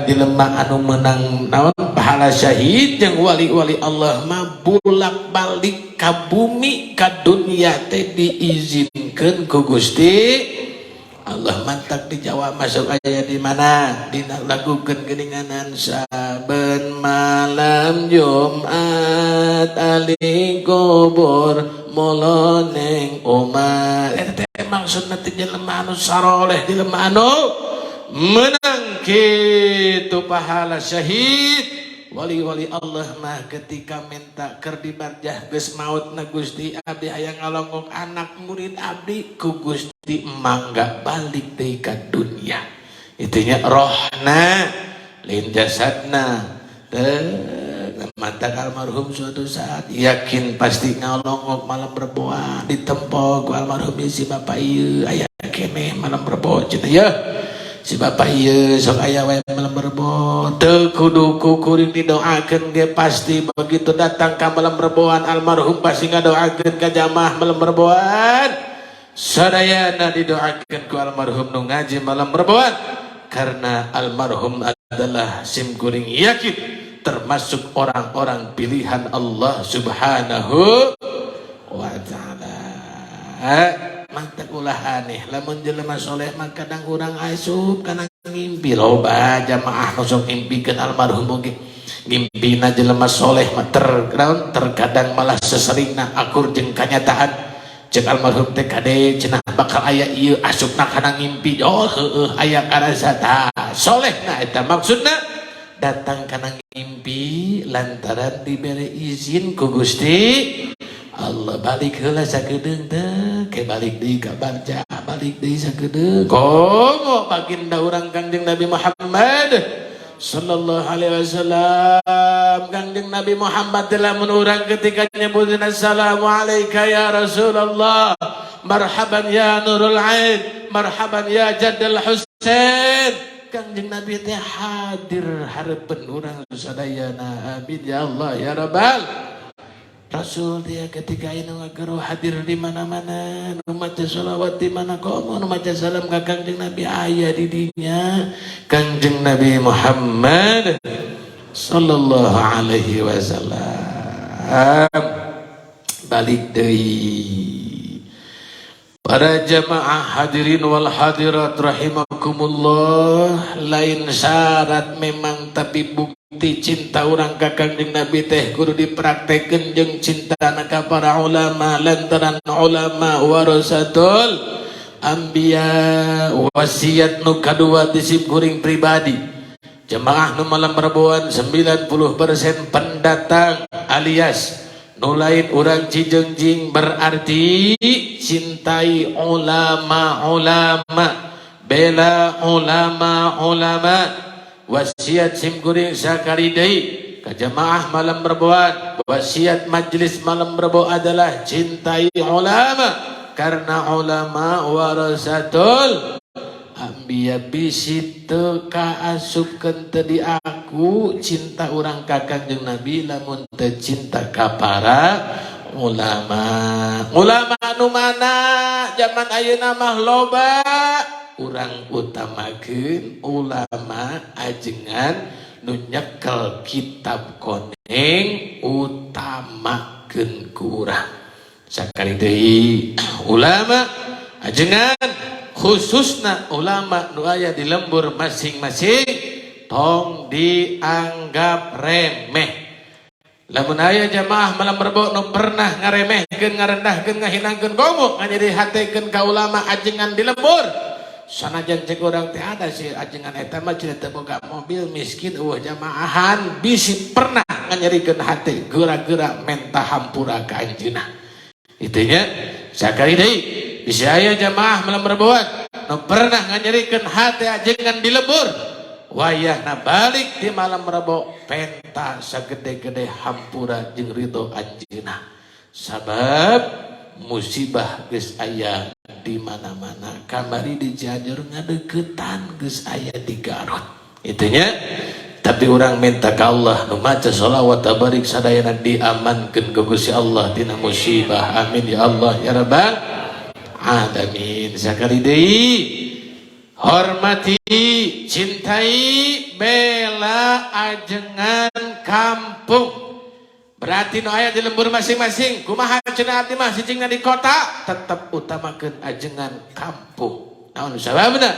badak jelema anu menang naon pahala syahid jeung wali-wali Allah mah bolak-balik ka bumi ka dunya teh diizinkeun ku Gusti Allah. Mantak dijawab masuk aya di mana dina lagukeun geuninganan saben malam Jumat ali kubur moloneng umat eta teh maksudna teh jelema anu saroleh jelema anu menang kitu pahala syahid. Wali-wali Allah mah ketika minta keur dibarjah geus mautna Gusti abdi hayang ngalongok anak murid abdi ku Gusti mangga balik deui ka dunya. Itunya rohna lain jasadna. Mantak almarhum suatu saat yakin pasti ngalongok malam reboan ditempok ku almarhum si bapak ieu aya keneh malam rebo cenah ya. Si bapak ieu sok aya wae malam rebo teu kudu kuring didoakeun dia pasti begitu datang ka malam reboan almarhum pasti ngadoakeun ka jamaah malam reboan sadayana didoakeun ku almarhum nu ngaji malam reboan karena almarhum adalah sim kuring yakin termasuk orang-orang pilihan Allah Subhanahu wa ta'ala. Mantak ulah aneh lamun jelema soleh mah kadang urang asup kana ngimpi loba jamaah nu sok ngimpikeun almarhum oge ngimpina jelema soleh mah terkadang malah seseringna akur jeung kanyataan jeung almarhum teh kade cenah bakal aya ieu asupna kana ngimpi oh heueuh aya karasa tah solehna eta maksudna datang kana ngimpi lantaran diberi izin ku Gusti Allah. Balik heula sakedeung teh ke balik deui ka barja balik deui sakedeung komo baginda urang Kangjeng Nabi Muhammad sallallahu alaihi wasallam. Kangjeng Nabi Muhammad lamun urang ketika nyebutin assalamu alayka ya Rasulullah marhaban ya nurul ain marhaban ya jaddal Husain Kangjeng Nabi teh hadir hareupeun urang sadayana amin ya Allah ya Rabbal Rasul dia ketika ini ngagero hadir di mana-mana nu maca shalawat di mana komo nu maca salam ka Kangjeng Nabi aya di dinya Kangjeng Nabi Muhammad sallallahu alaihi wasallam. Balik deui para jamaah hadirin wal hadirat rahimakumullah, lain syarat memang tapi bukti cinta urang ka Kangjeng Nabi teh kudu dipraktekeun jeung cintana ka para ulama lantaran ulama warasatul anbiya. Wasiat nu kadua disip kuring pribadi jamaah nu malam reboan 90% pendatang alias nu lain urang Cijeungjing berarti cintai ulama-ulama bela ulama-ulama. Wasiat sim kuring sakali deui ka jamaah malam reboan wasiat majlis malam rebo adalah cintai ulama karena ulama warasatul anbiya. Bisi teu kaasupkeun teu di aku cinta urang ka Kangjeng Nabi lamun teu cinta ka para ulama. Ulama anu mana zaman ayeuna mah loba urang utamakeun ulama ajengan nu nyekel kitab koneng utamakeun ku urang. Sakali deui ulama ajengan khususna ulama nu aya di lembur masing-masing tong dianggap remeh. Lamun aya jamaah malam rebo nu pernah ngaremehkeun ngarendahkeun ngahinangkeun komo nganyerihatekeun ka ulama ajengan di lembur sanajan cek urang teh ada si ajengan eta mah cenah teu boga mobil miskin eueuh jamaahan bisi pernah nganyerikeun hate geura-geura menta hampura ka anjeunna. Itu nya sakali deui bisa aya jamaah malam reboan nu pernah nganyerikeun hate ajengan di lembur wayahna balik di malam rebo penta sagede-gede hampura jeung ridho anjeunna sabab musibah geus aya di mana-mana. Kamari di Cianjur ngadeuketan geus aya di Garut. Itunya tapi urang minta ka Allah nu maca shalawat tabarik sadayana diamankeun ku Gusti Allah tina musibah. Amin ya Allah ya rabbal alamin. Sakali deui hormati cintai ajengan kampung. Berarti no aya di lembur masing-masing. Kumaha cenah abdi mah sicingna di kota, tetap utamakeun ajengan kampung. Naon sababna?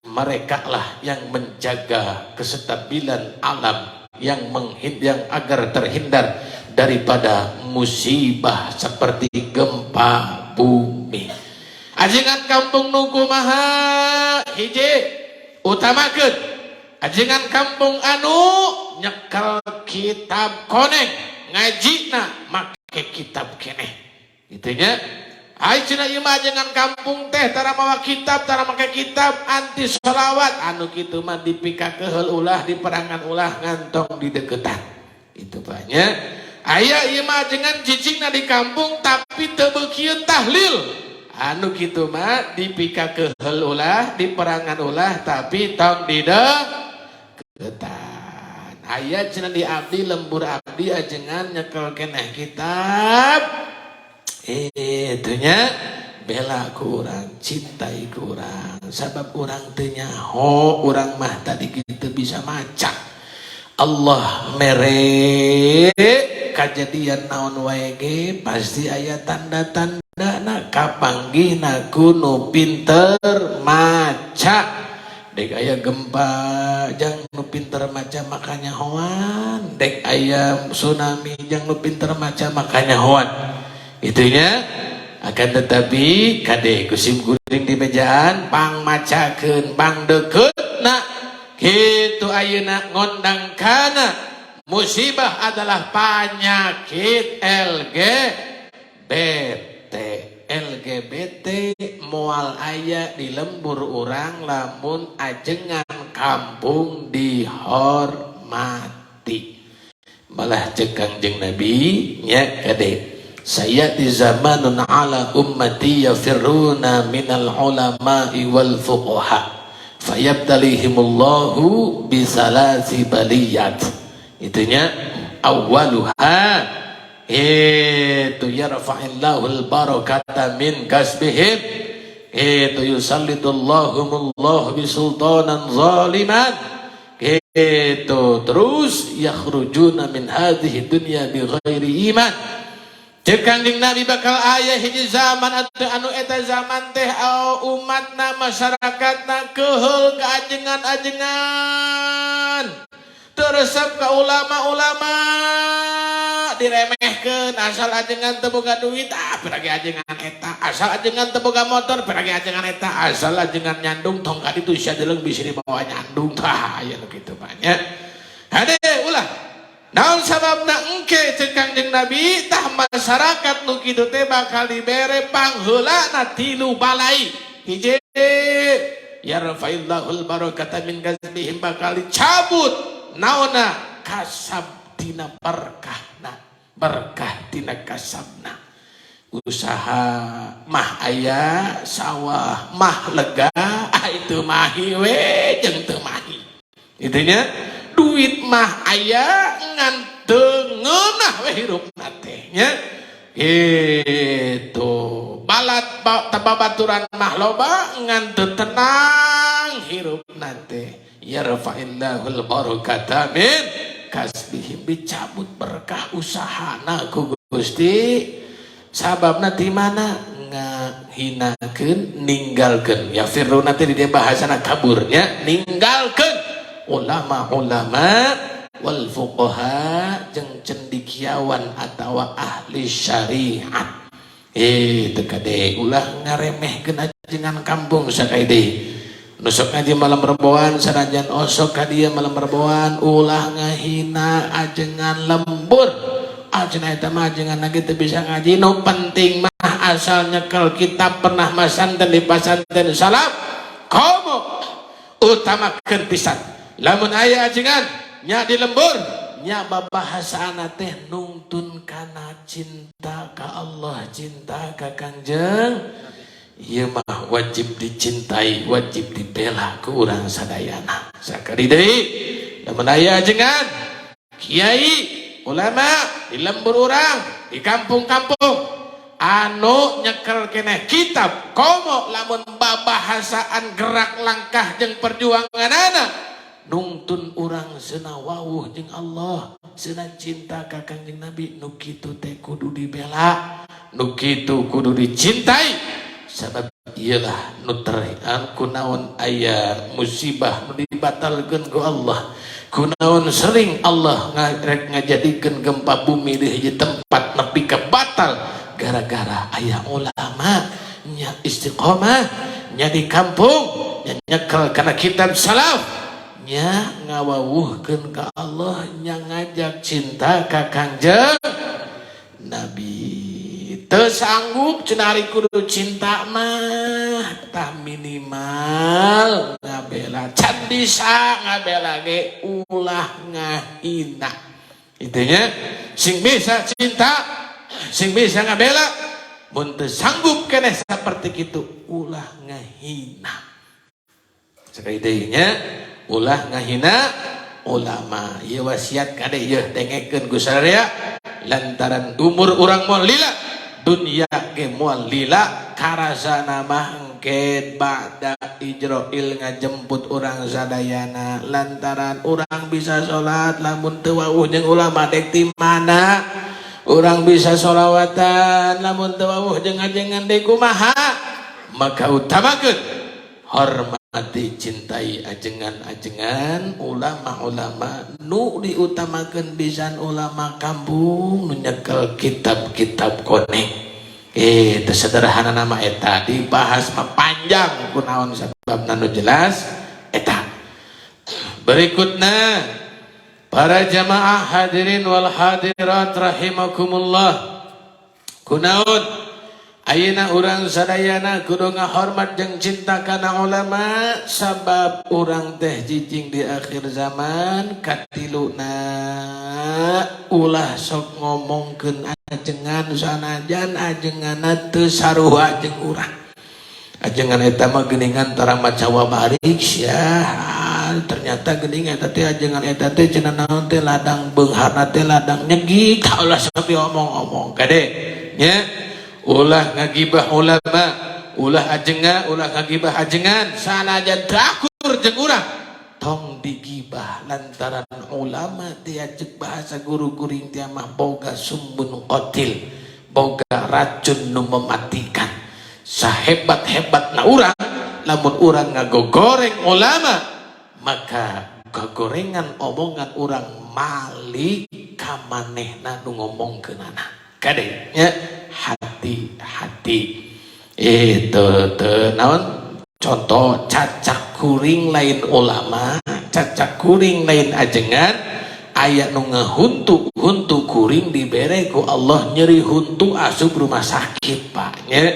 Mereka lah yang menjaga kestabilan alam, yang agar terhindar daripada musibah seperti gempa bumi. Ajengan kampung nu kumaha? Hiji, utamakeun ajengan kampung anu nyekel kitab koneng. Ngajina make kitab keneh gitunya. Ai cenah ieu mah jangan kampung teh tara mawa kitab, tara make kitab, anti sholawat anu kitu mah dipikakeun ulah, diperangan ulah, ngantong di deketan. Itu banyak aya ieu mah jangan cicingna di kampung tapi teu beukieun tahlil, anu kitu mah dipikakeun ulah, diperangan ulah, tapi tong di deketan. Aya cenah di abdi lembur abdi ajengan nyekel keneh kitab. Itunya bela kurang, cintai kurang, sabab urang teu nyaho, urang mah tadi kitu bisa maca. Allah mere kajadian naon wae ge pasti aya tanda-tandana kapanggihna kuno pinter maca. Dek aya gempa jang nu pinter maca makanya hoan, dek aya tsunami jang nu pinter maca makanya hoan. Itunya akan tetapi kade kusim guring di mejaan pang macakeun pang dekeutna kitu ayeuna ngondang kana musibah adalah penyakit LGBT moal aya di lembur urang lamun ajengan kampung dihormati. Malah cek Kangjeng Nabi nya kade sayati zamanun ala ummati yafirruna minal ulama'i wal fuqaha fayabtalihimullahu bisalasi baliyat. Itunya awwaluha itu yarfa'illahul barakata min kasbihim, itu yusallitullahumullahu bisultanan zaliman, itu terus yakhrujuna min hadhihi dunya bighairi iman. Cek Kangjeng Nabi bakal aya hiji zaman anu eta zaman teh umatna masyarakatna keheul ka ajengan-ajengan, teresep ka ulama-ulama, diremehkeun asal ajengan teu boga duit peragi ajengan eta, asal ajengan teu boga motor peragi ajengan eta, asal ajengan nyandung tong ka ditu sia deuleng bisa dibawa nyandung tah aya nu kitu banyak. Hade ulah naon sababna engke ceuk Kangjeng Nabi tah masyarakat nu kitu teh bakal dibere pangheulana tilu balai. Hiji yarfa'illahul barakata min kasbihim, bakal dicabut naonna kasab tina berkah tina kasabna. Usaha mah aya, sawah mah lega, itu mahi we jeung teu mahi. Itunya duit mah aya ngan teu ngeunah we hirupna teh nya. Itu balat babaturan mah loba ngan teu tenang hirupna teh. Yarfa'illahul barakata min kasbihim, dicabut berkah usahana ku Gusti. Sababna ti mana? Ngahinakeun, ninggalkeun. Ya firruna teh di bahasana kaburnya, ninggalkeun ulama-ulama wal fuqaha jeung cendikiawan atawa ahli syariat. Teu kade ulah ngaremehkeun ajengan kampung sakaide. Nusuk ngaji malam reboan sanajan osok ka dieu malam reboan ulah ngahina ajengan lembur. Ajengan eta mah ajengan lagi teu bisa ngaji, nu penting mah asal nyekel kitab pernah masanten di pasantren salaf komo utamakeun pisan. Lamun aya ajengan nya di lembur nya babahasana teh nungtun kana cinta ka Allah, cinta ka Kangjeng. Ieu mah wajib dicintai, wajib dibela ku urang sadayana. Sakali deui lamun aya ajengan kiai ulama di lembur urang di kampung-kampung anu nyekel keneh kitab komo lamun babahasaan gerak langkah jeung perjuanganana nungtun urang seuna wawuh jeung Allah, seuna cinta ka Kangjeng Nabi, nu kitu teh kudu dibela, nu kitu kudu dicintai. Sabab iyalah nu terean kunaon aya musibah nu dibatalkeun ku Allah, kunaon sering Allah ngajadikeun gempa bumi di hiji tempat nepi ka batal gara-gara aya ulama nya istiqomah nya di kampung nya nyekel kana kitab salaf nya ngawawuhkeun ka Allah, nya ngajak cinta ka Kangjeng Nabi. Teu sanggup cenah ari kudu cinta mah tah minimal ngabela, can bisa ngabela ge ulah ngahina. Intinya sing bisa cinta, sing bisa ngabela, mun teu sanggup keneh saperti kitu ulah ngahina. Sakali deui nya ulah ngahina ulama. Ieu wasiat kade ieu dengekeun ku sadaya lantaran umur urang moal lila, dunya ge moal lila, karasana mah engke ba'da ijroil ngajemput urang sadayana. Lantaran urang bisa salat lamun teu wawuh jeung ulama dek ti mana, urang bisa sholawatan lamun teu wawuh jeung ajengan dek kumaha. Maka utamakeun hormati cintai ajengan-ajengan ulama-ulama nu diutamakeun pisan ulama kampung nu nyekel kitab-kitab konek. Teu sederhana nama eta dibahas mah panjang kunaon sababna nu jelas eta. Berikutna para jamaah hadirin wal hadirat rahimakumullah, kunaon ayeuna urang sadayana kudu ngahormat jeung cinta kana ulama. Sabab urang teh jijing di akhir zaman katiluna ulah sok ngomongkeun ajengan sanajan ajenganna teu saruha jeung urang. Ajengan eta mah geuningan tara maca wabarik sia, ternyata geuning eta teh ajengan eta teh cenah naon teh ladang beungharna teh ladang nyegik, ulah sok diomong-omong kade nya. Ulah ngagibah ulama, ulah ajengan, ulah ngagibah ajengan sanajan takur jeung urang tong digibah. Lantaran ulama diajak bahasa guru guring teh mah boga sumbun qatil, boga racun nu mematikan. Sahebat-hebatna urang lamun urang ngagogoreng ulama, maka gogorengan omongan urang malik ka manehna nu ngomongkeunana. Kade nya hati-hati. Naon contoh cacak kuring lain ulama, cacak kuring lain ajengan. Aya nu ngahuntu-huntu kuring dibere ku Allah nyeri huntu asup rumah sakit Pak nya.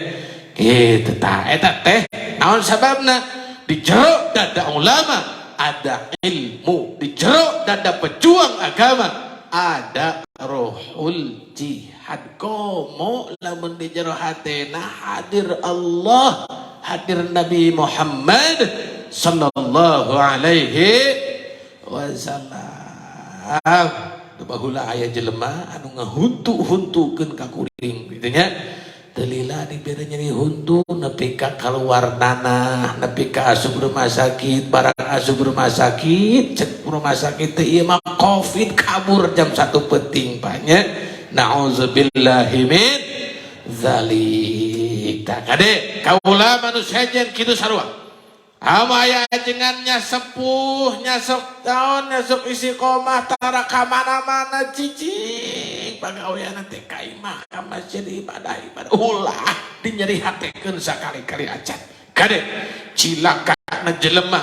Kitu tah eta teh naon sababna? Di jero dada ulama ada ilmu, di jero dada pejuang agama ada rohul jihad. Komo lamun di jero hatena hadir Allah, hadir Nabi Muhammad sallallahu alaihi wasallam. Baheula aya jelema anu ngahuntu-huntukeun ka kuring kitu nya. Teu lila dibere nyeri huntu nepi ka kaluar nanah, nepi ka asup rumah sakit. Barang asup rumah sakit, cek rumah sakit teh ieu mah Covid kabur jam 1 peuting Pak nya. Na'udzubillahi min dzalik. Tak kade kaula manusia jen kitu sarua. Ama aya ajengannya sepuh, nyasok taon, nyasok istiqomah tara ka mana-mana cicing. Pagaweana teh ka imah ka masjid ibadah ulah dinyeri hatekeun sakali-kali acan. Kade cilakana jelema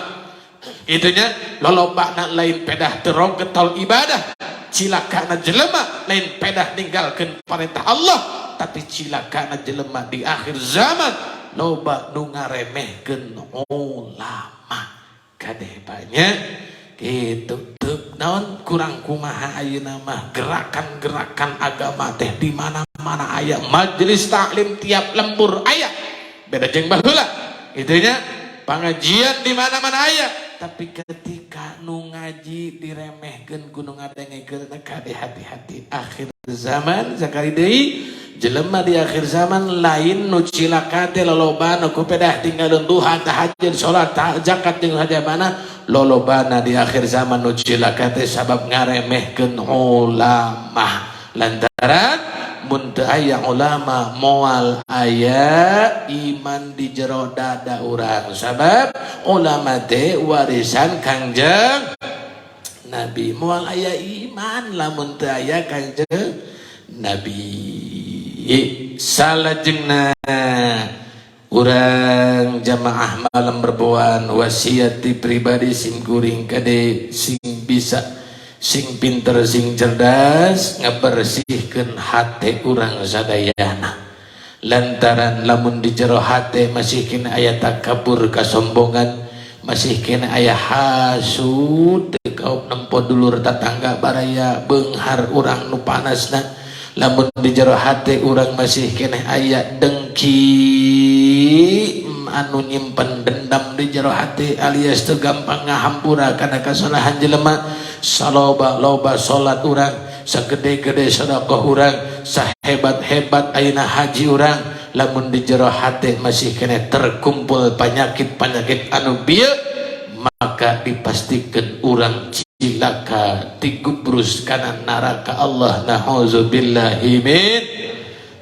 itunya lolobana lain pedah terong getol ibadah. Cilakana jelema lain pedah ninggalkeun perintah Allah, tapi cilakana jelema di akhir zaman loba nu ngaremehkeun ulama. Kadeh banyak kitu teu naon kurang kumaha ayeuna mah gerakan-gerakan agama teh di mana-mana aya, majelis taklim tiap lembur aya. Beda jeung baheula itunya pengajian di mana-mana aya, tapi ketika nu ngaji diremehkeun kudu ngadengekeun kade hati-hati. Akhir zaman sakali deui jelema di akhir zaman lain nu cilaka teh lolobana ku pedah tinggalin duha tahajud salat zakat jeung hajabana lolobana di akhir zaman nu cilaka teh sabab ngaremehkeun ulama lantaran mun teu aya ulama moal aya iman di jero dada urang sabab ulama teh warisan Kangjeng Nabi moal aya iman lamun teu aya Kangjeng Nabi salajengna urang jamaah malam berboan wasiati pribadi sing kuring kade sing bisa sing pinter sing cerdas ngabersihkeun hate urang sadayana lantaran lamun di jero hate masih kena aya takabur kasombongan masih kena aya hasud kaup nempo dulur tetangga baraya beunghar urang nu panasna lamun di jero hate urang masih kena aya dengki anu nyimpen dendam di jero hate alias teu gampang ngahampura kana kasalahan jelema saloba-loba salat urang sagede-gede sedekah urang sahebat-hebat ayeuna haji urang lamun di jero hate masih kena terkumpul penyakit-penyakit anu bieu maka dipastikan urang cilaka digubrus kana neraka Allah na'udzubillahi min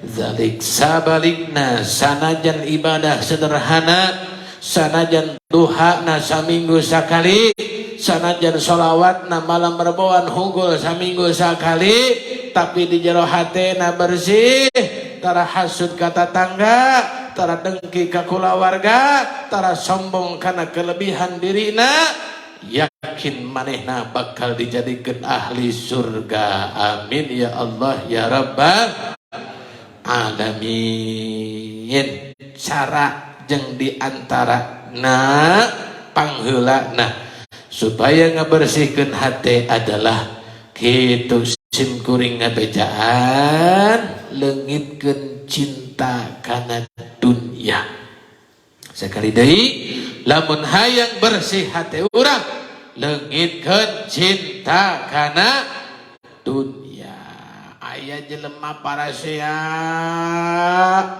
zalik sabalikna sanajan ibadah sederhana sanajan duhana saminggu sakali sanajan sholawatna malam berboan hungkul saminggu sakali tapi di jero hatena bersih tara hasud ka tetangga tara dengki ka kulawarga tara sombong kana kelebihan dirina yakin manehna bakal dijadikeun ahli surga amin ya Allah ya rabbal alamin cara jeung diantara pangheulana supaya ngabersihkeun hate adalah kitu sim kuring ngabejaan leungitkeun cinta kana dunya sakali deui lamun hayang bersih hati urang leungitkeun cinta kana dunya aya jelema parasea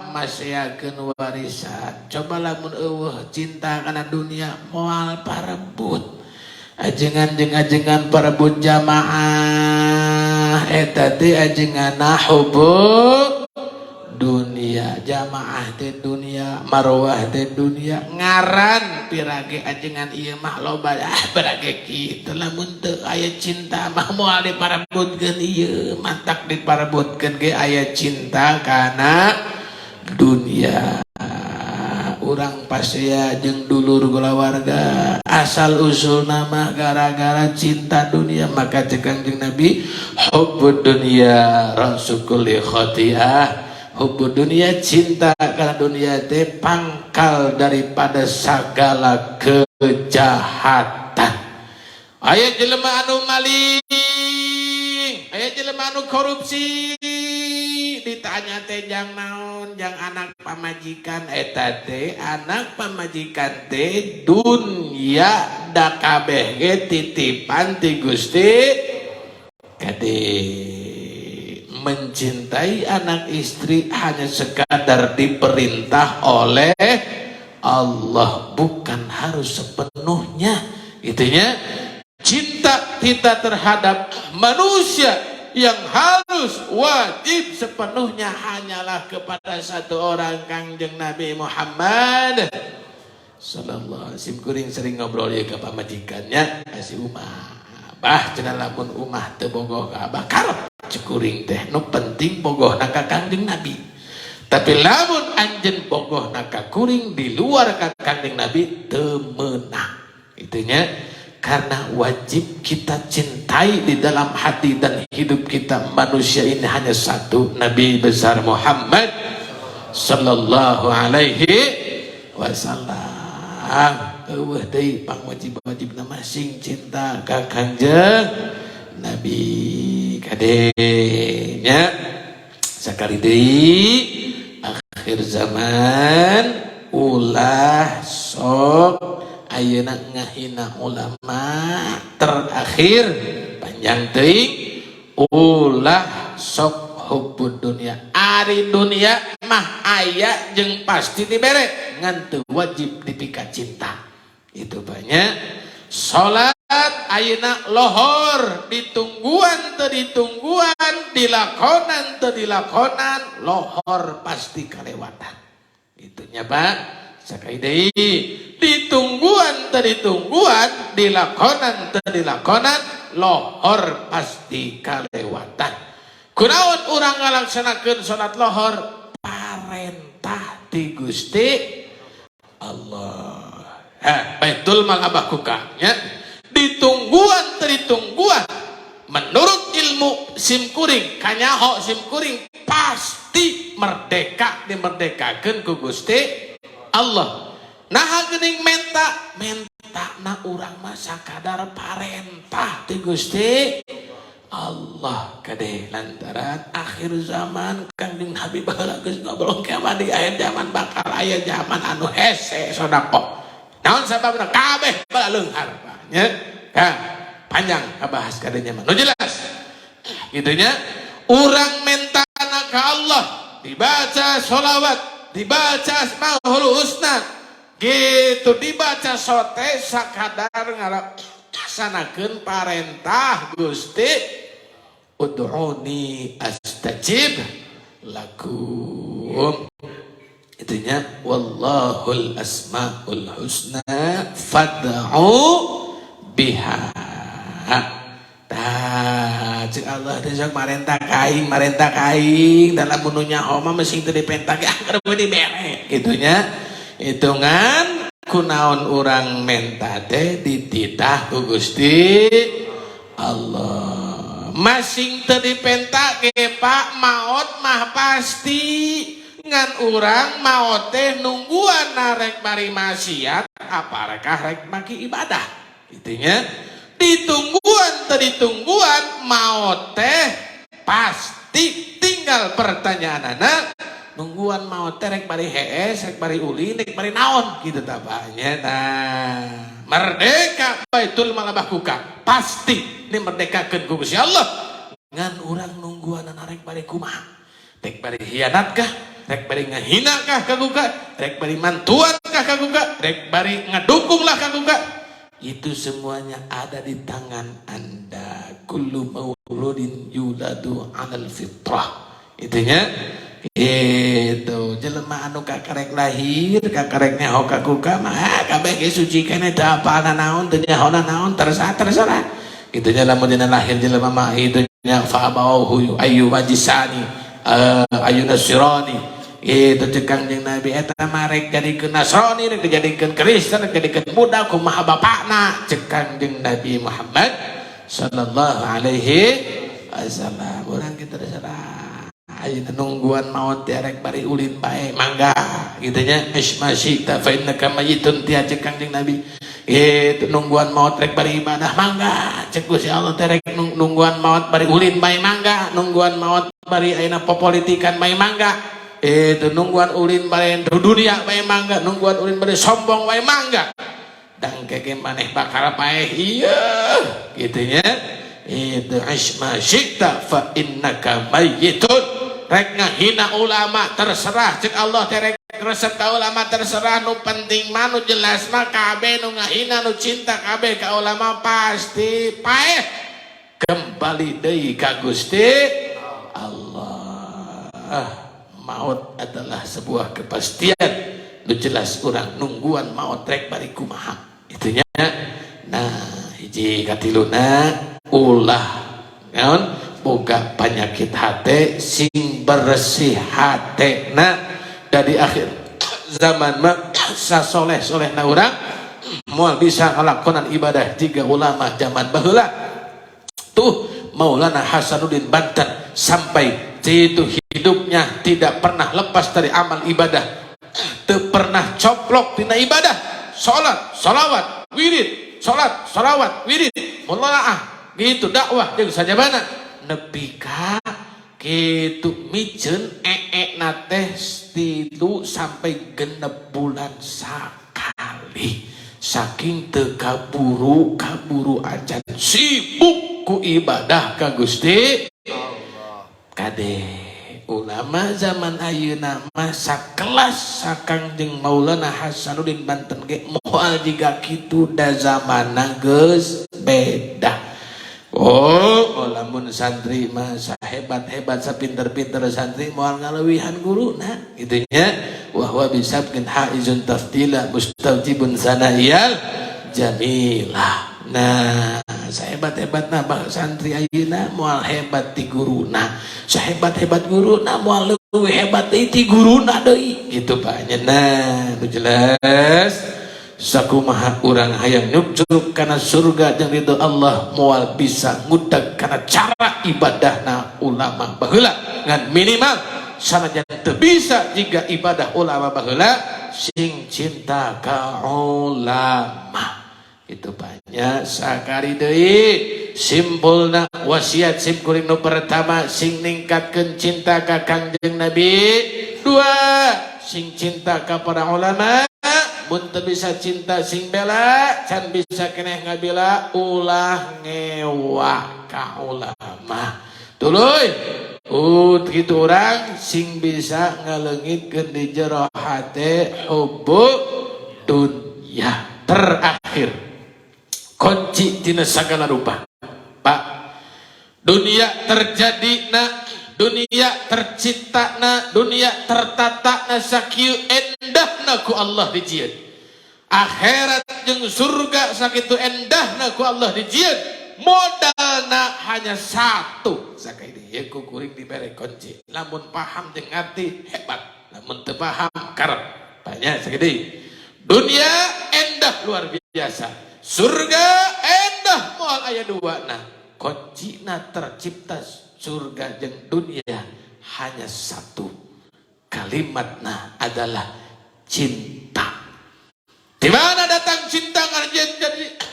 maseakeun warisan coba lamun eueuh cinta kana dunya moal parebut ajengan parebut jamaah eta teh ajenganna hubbu dunia jamaah teh dunia marwah teh dunia ngaran pirage ajengan ieu mah loba berage kitu lamun teu aya cinta mah moal diparebutkeun ieu mantak diparebutkeun ge aya cinta kana dunia urang pasea jeung dulur kulawarga asal usul nama gara-gara cinta dunia maka cegang jeung Nabi hubbud dunya rasul khati'ah hubbud dunya cinta karena dunia teh pangkal daripada segala kejahatan aya jelema anu maling aya jelema anu korupsi ditanya teh jang naon jang anak pamajikan eta teh anak pamajikan teh dunya da kabeh ge titipan ti Gusti kade mencintai anak istri hanya sekadar diperintah oleh Allah bukan harus sepenuhnya itunya cinta kita terhadap manusia yang harus wajib sepenuhnya hanyalah kepada satu orang Kangjeng Nabi Muhammad sallallahu alaihi wasallam kuring sering ngobrol ya ke pamajikannya si Umah bah cenah lamun Umah teu bogoh ka Abah karep cukuring teh nu penting bogoh na ka Kangjeng Nabi tapi lamun anjeun bogoh na ka kuring di luar ka Kangjeng Nabi teu meunang itunya karena wajib kita cintai di dalam hati dan hidup kita manusia ini hanya satu Nabi besar Muhammad sallallahu alaihi wasallam eueuh deui pangwajib-wajibna masing cinta ka Kangjeng Nabi kadenya sakali deui akhir zaman ulah sok ayeuna ngahina ulama terakhir panjang teuing ulah sok hubbud dunya. Ari dunia mah aya jeung pasti dibere ngan teu wajib dipika cinta. Itu banyak. Salat ayeuna lohor ditungguan teu ditungguan, dilakonan teu dilakonan, lohor pasti kalewatan. Itu nya Pak. Sakai deui ditungguan teu ditungguan, dilakonan teu dilakonan, lohor pasti kalewatan. Kunaon urang ngalaksanakeun salat lohor? Parentah ti Gusti Allah. Baitul mal abakukanya ditungguan ditungguan menurut ilmu simkuring kanyaho simkuring pasti merdeka dimerdekakeun ku Gusti Allah. Nah geuning menta na urang mah sakadar parentah ti Gusti Allah kade lantaran akhir zaman Kangjeng Nabi baheula geus ngobrol kiamat di akhir zaman bakal aya zaman anu hese sodaqoh. Naon sababna kabeh bala leunghar nya. Panjang kabahas kadenya mah. Nu jelas. Kitu nya urang mentana ka Allah dibaca sholawat, dibaca Asmaul Husna, gitu dibaca sote sakadar ngalaksanakeun parentah Gusti ud'uni astajib lakum. Itunya wallahul asmaul husna fad'u biha. Tah cek Allah teh sok marentah kaing dalam bunuhnya oma mesin teu dipentak angker dibere gitunya. Hitungan kunaon urang menta teh dititah ku Gusti Allah. Masing teu dipentak ge Pak maot mah pasti. Ngan urang maot teh nungguan narek bari maksiat aparekah rek maki ibadah gitunya. Ditungguan teu ditungguan maot teh pasti tinggal pertanyaanana nungguan maot teh rek bari hees rek bari ulin rek bari naon gitu tabanya. Nah merdeka baitul malabakuka pasti ini merdekakeun ku Gusti Allah. Ngan urang nungguan narek bari kumaha rek bari hianat kah, rek bari ngahina kah kaguga, rek bari mantuan kah kaguga, rek bari ngadukung lah kaguga. Itu semuanya ada di tangan Anda. Kullu mauludin yuladu 'alal fitrah. Itunya itu jelema anu kakarek lahir kakarek nyaho kaguga mah kabeh ge suci keneh teu apalna naon teu nyahona naon terserah. Itunya lamun dina lahir jelema mah itunya fa abawahu ayu majisani ayu nasirani itu cekang jeung Nabi eta marek jadikeun Nasrani rek dijadikeun Kristen rek dijadikeun Buddha kumaha bapakna cekang jeung Nabi Muhammad sallallahu alaihi wasallam. Urang kitu terserah ayeuna nungguan maot teh rek bari ulin bae mangga kitu nya ismasyita fa innaka mayyitun tia cekang jeung Nabi. Itu nungguan maut rek bari ibadah mangga cek Gusti Allah teh rek nungguan maut bari ulin bae mangga, nungguan maut bari ayeuna popolitikan bae mangga, itu nungguan ulin bari dunia bae mangga, nungguan ulin bari sombong bae mangga. Dan keke maneh bakal paeh ieu kitu nya. Itu isma syi'ta fa innaka mayyitun. Rek ngahina ulama terserah cek Allah teh rek resep ka ulama terserah, nu penting mah nu jelas mah kabeh nu ngahina nu cinta kabeh ka ulama pasti paeh kembali deui ka Gusti Allah. Maut adalah sebuah kepastian nu jelas urang nungguan maut rek bari kumaha itunya. Nah hiji katiluna ulah naon boga penyakit hate sing bersih hatena dari akhir zaman mah sasoleh-solehna urang moal bisa ngalakonan ibadah tiga ulama zaman baheula tuh Maulana Hasanuddin Banten sampai itu hidupnya tidak pernah lepas dari amal ibadah, teu pernah coplok tina ibadah, salat, salawat, wirid, salat, salawat, wirid, mulaah gitu dakwah jeung sajabana nepi ka kitu miceun nate 3 sampai 6 bulan sakali saking teu kaburu acan sibuk ku ibadah ka Gusti Allah. kade ulama zaman ayeuna masa kelas sakang jeung Maulana Hasanuddin Banten ge moal jiga kitu da zamanna geus beda. Oh, lamun santri mah sahebat-hebat sapinter-pinter santri moal ngalewihan guruna gitu nya. Wa huwa bisabkin haizun taftila mustawjibun sanayal jamilah. Nah, sahebat-hebatna bah santri ayeuna moal hebat ti guruna. Sahebat-hebat guruna moal leuwih hebat ti guruna deui. Gitu Pak Nah, nu jelas sakumaha urang hayang nyuksuk kana surga jeung ridho Allah moal bisa ngudag kana cara ibadahna ulama baheula ngan minimal sanajan teu bisa jika ibadah ulama baheula sing cinta ka ulama. Itu banyak sakari deui simpulna wasiat sim kuring nu pertama sing ningkatkeun cinta ka Kangjeng Nabi, dua sing cinta ka para ulama. Mun teu bisa cinta sing bela can bisa keneh ngabila ulah ngewa ka ulama. Tuluy kitu urang sing bisa ngaleungitkeun di jero hate hubbu dunya. Terakhir kunci tina sagala rupa Pak, dunia terjadina, dunia terciptana, dunia tertatakna sakieu endahna ku Allah dijieun. Akhirat jeung surga sakitu endahna ku Allah dijieun. Modalna hanya satu. Sakaidi ye ku kuring dibere kunci. Lamun paham jeung ngarti hebat, lamun teu paham karep. Banyak sakaidi. Dunia endah luar biasa. Surga endah moal aya duana. Kuncina tercipta surga jeung dunia hanya satu. Kalimatna adalah cinta. Di mana datang cinta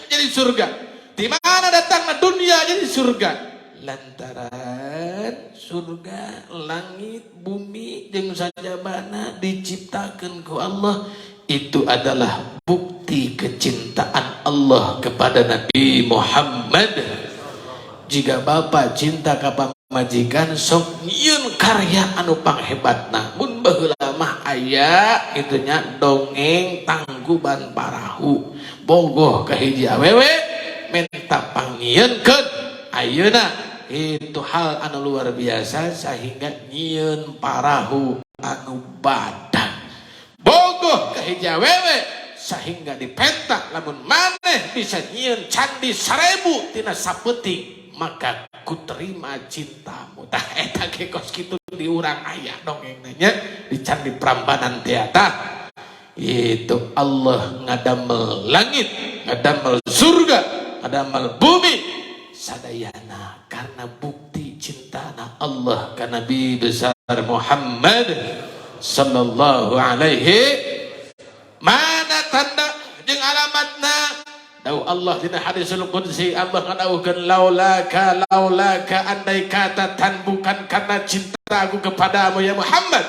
jadi surga? Di mana datangna dunia jadi surga? Lantaran surga, langit, bumi jeung sajabana diciptakeun ku Allah. Itu adalah bukti kecintaan Allah kepada Nabi Muhammad. Jika Bapak cinta ka pamajikan sok nyieun karya anu panghebatna. Mun baheula mah aya kitu nya dongeng Tangkuban Parahu. Bogoh ka hiji awewe minta pangnyieunkeun. Ayeuna itu hal anu luar biasa sehingga nyieun parahu anu badan. Bogoh ka hiji awewe sehingga dipentak lamun maneh bisa nyieun candi 1000 tina sapeuting maka kuterima cintamu. Tah eta ge kos kitu di urang aya dongengna nya di Candi Prambanan teh tah. Itu Allah ngadamel langit, ngadamel surga, ngadamel bumi sadayana karena bukti cintana Allah ka Nabi besar Muhammad sallallahu alaihi. Mana tanda jeung alamatna? Dawuh Allah dina hadisul qudsi, Allah ngadawuhkeun laulaka andai kata tan bukan karena cintaku kepadamu ya Muhammad,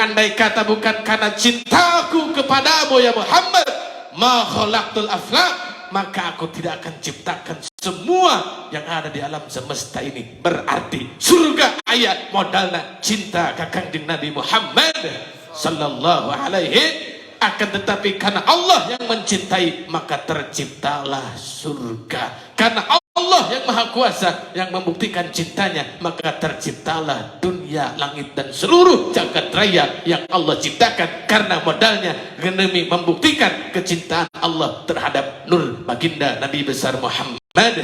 andai kata bukan karena cintaku kepadamu ya Muhammad, ma khalaqtul aflaq, maka aku tidak akan ciptakan semua yang ada di alam semesta ini. Berarti surga ayat modalna cinta ka Kangjeng Nabi Muhammad sallallahu alaihi. Akan tetapi karena Allah yang mencintai maka terciptalah surga. Karena Allah yang maha kuasa yang membuktikan cintanya maka terciptalah dunia, langit dan seluruh jagat raya yang Allah ciptakan karena modalnya demi membuktikan kecintaan Allah terhadap nur baginda Nabi besar Muhammad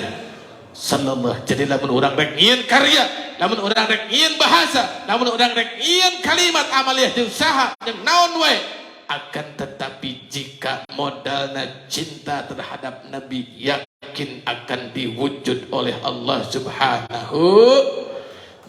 sallallahu. Jadi lamun urang rek nyieun karya, lamun urang rek nyieun bahasa, lamun urang rek nyieun kalimat amaliyah jeung saha jeung naon wae, akan tetapi jika modalnya cinta terhadap Nabi yakin akan diwujud oleh Allah subhanahu,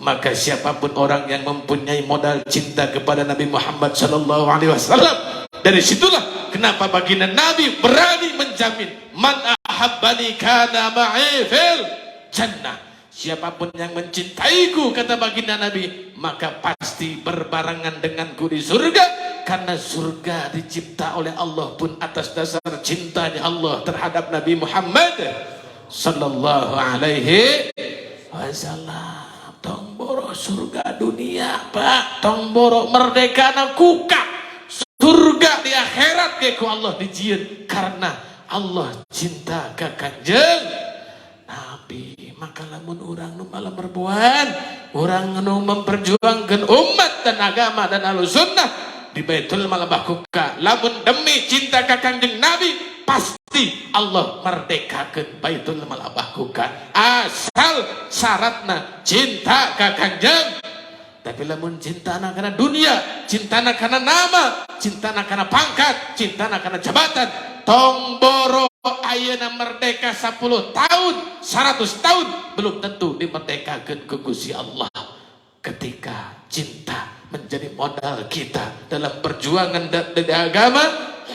maka siapapun orang yang mempunyai modal cinta kepada Nabi Muhammad sallallahu alaihi wasallam, dari situlah kenapa baginda Nabi berani menjamin man ahabbani kana ma'i fil jannah. Siapapun yang mencintaiku kata baginda Nabi maka pasti berbarengan denganku di surga. Karena surga dicipta oleh Allah pun atas dasar cintanya Allah terhadap Nabi Muhammad sallallahu alaihi wasallam. Tong Tongboro surga dunia Pak, tongboro merdeka na kuka surga di akhirat ge ku Allah dijieun karena Allah cinta ka Kanjeng Nabi. Maka lamun urang nu malam perempuan, urang nu memperjuangkan umat dan agama dan Ahlussunnah di Baitul Malabahkuka, lamun demi cinta ka Kanjeng Nabi pasti Allah merdekakeun Baitul Malabahkuka asal syaratna cinta ka Kanjeng. Tapi lamun cintana karena dunia, cintana karena nama, cintana karena pangkat, cintana karena jabatan, tongboro ayeuna merdeka 10 tahun 100 tahun belum tentu dimerdekakeun ku Gusti Allah. Ketika cinta menjadi modal kita dalam perjuangan dari agama,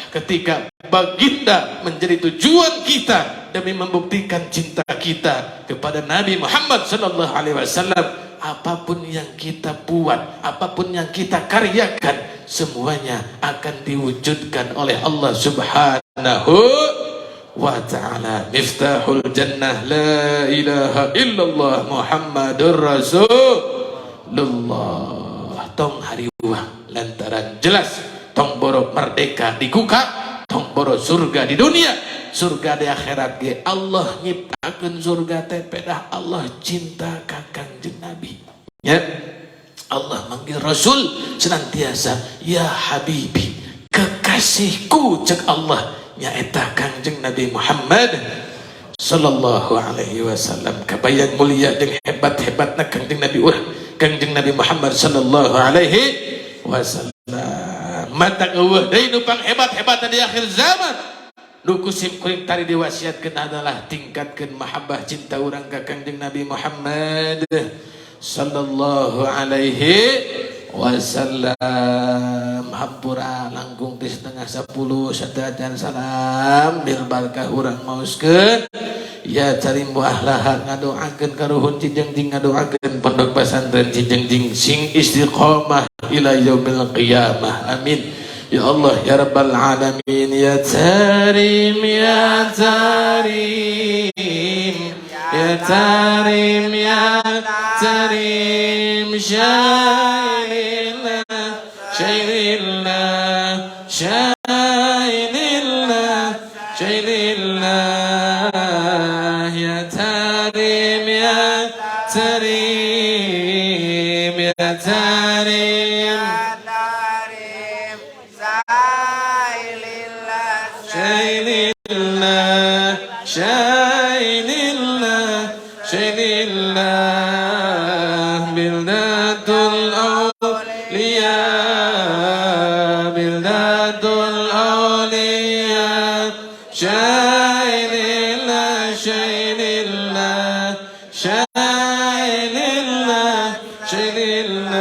ketika baginda menjadi tujuan kita demi membuktikan cinta kita kepada Nabi Muhammad sallallahu alaihi wasallam, apapun yang kita buat, apapun yang kita karyakan, semuanya akan diwujudkan oleh Allah Subhanahu wa ta'ala. Miftahul jannah la ilaha illallah Muhammadur Rasulullah. Tong hariwah lantaran jelas tong boro merdeka di kuka, tong boro surga di dunia, surga di akhirat ge. Allah nyiptakeun surga teh pedah Allah cinta ka Kanjeng Nabi. Ya. Allah manggil Rasul senantiasa ya Habibi, kekasihku cek Allah nyaeta Kanjeng Nabi Muhammad sallallahu alaihi wasallam. Kabayang mulia jeung hebat-hebatna Kanjeng Nabi Kanjeng Nabi Muhammad sallallahu alaihi wasallam. Mata eueuh deui nu pang hebat-hebatan di akhir zaman. Nu kusim kuring tari diwasiatkeun adalah tingkatkeun mahabbah cinta urang ka Kanjeng Nabi Muhammad sallallahu alaihi wasallam. Hampura langkung ti 9:30 sadajan salam bil barkah urang maoskeun ya cari muahlaha ngadoakeun karuhun Cijengjing, ngadoakeun pondok pesantren Cijengjing sing istiqomah ila yaumil qiyamah. Amin ya Allah ya rabbal alamin. Ya Tarim ya Tarim ya Tarim ya Tarim Syailillah Syailillah Syailillah Syailillah Ya Tarim ya Tarim ya Tarim Syailillah Syailillah Syailillah Bildatul awliya Bildatul awliya Syailillah Syailillah Syailillah Syailillah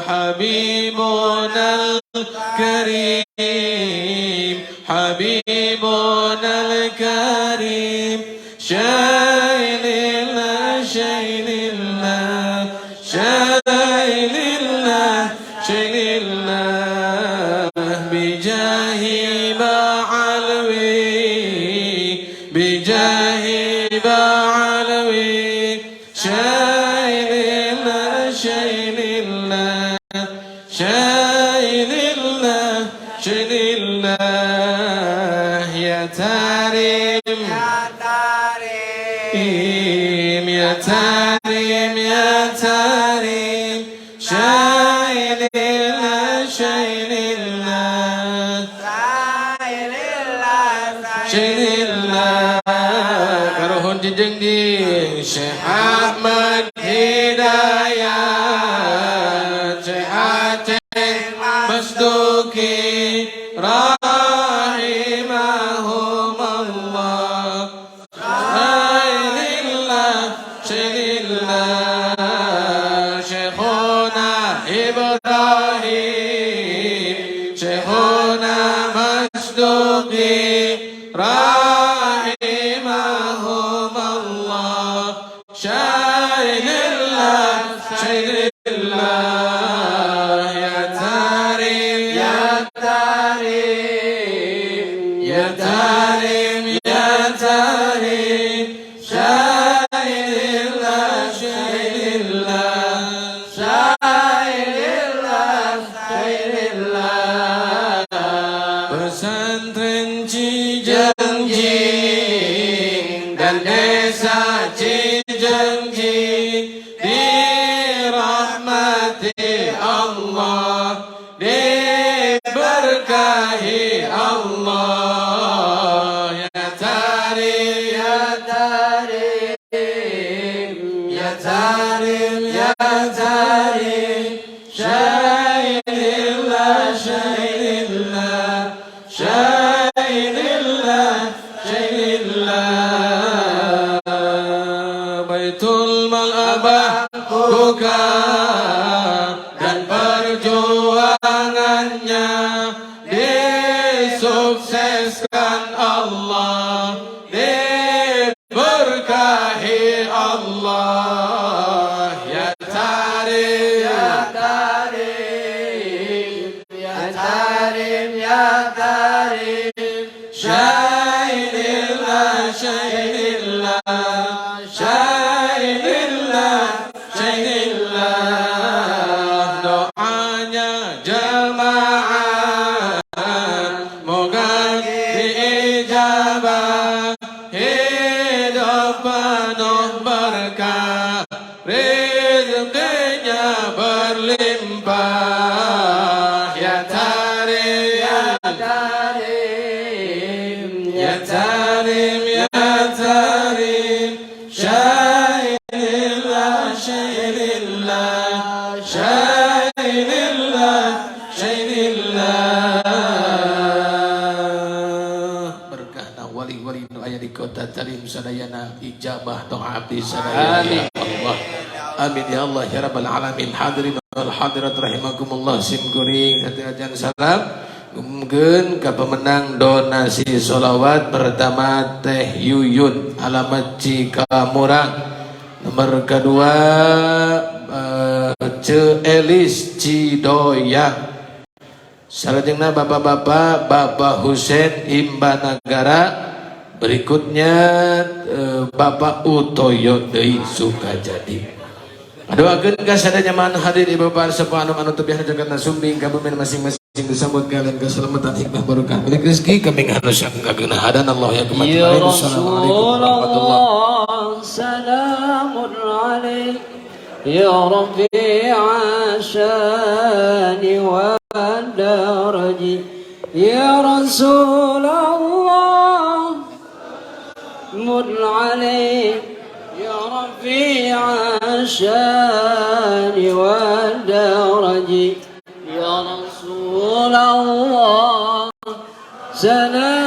Habibunal Karim Habibunal Karim Syailillah Syailillah Syailillah Syailillah Bijahi ba'alwi Bijahi ba'alwi Syailillah Syailillah Syailillah Syailillah Ya Tarim Ya Tarim Ya Tarim Syailillah Syailillah Syailillah Karuhun Cijengjing Syekh Ahmad Hidayat Syekh Aceh Masduki rahimahumullah Syailillah Syailillah Syekhuna Ibrahim Syekhuna Masduki rahimahumullah Syailillah Syailillah Ya Tarim Ya Tarim Ya Tarim Ya Tarim Syailillah Syailillah tarim ya tarim syainillah syainillah syainillah syainillah Baitul Mal abahkukan dan perjuangannya disukseskan Allah, diberkahi Allah. Ya tarim ya tarim ya tarim ya tarim syainillah syainillah syainillah syainillah doanya jemaah moga diijabah hidup penuh berkah rezekinya berlimpah ya tarim ya tarim ya tarim ya tarim syainillah syainillah syainillah syainillah berkahna wali-wali nu aya di kota Tarim sadayana ijabah doa abdi sadaya ya Allah amin ya Allah ya rabbal alamin hadirin wal hadirat rahimakumullah sim kuring hati-hatian salam umumkeun ka pemenang donasi sholawat pertama Teh Yuyun alamat Cikamurang nomor kedua Ce Elis Cidoya salajengna bapak-bapak Bapak Husein Imbanagara berikutnya Bapak Utoyo Deui Sukajadi doakeun ka sadaya jamaah hadir ibu bapak sepuh anu tebih jagatna sumbing kabumen masing-masing disambut kalian keselamatan hikmah barokah milik rezeki kami anu sangkageuna hadan Allah ya kematian assalamualaikum warahmatullahi salamun alaik ya rafi'a syani wa daraji ya Rasulullah mud alaik يا رفيع الشان والدرج يا رسول الله سلام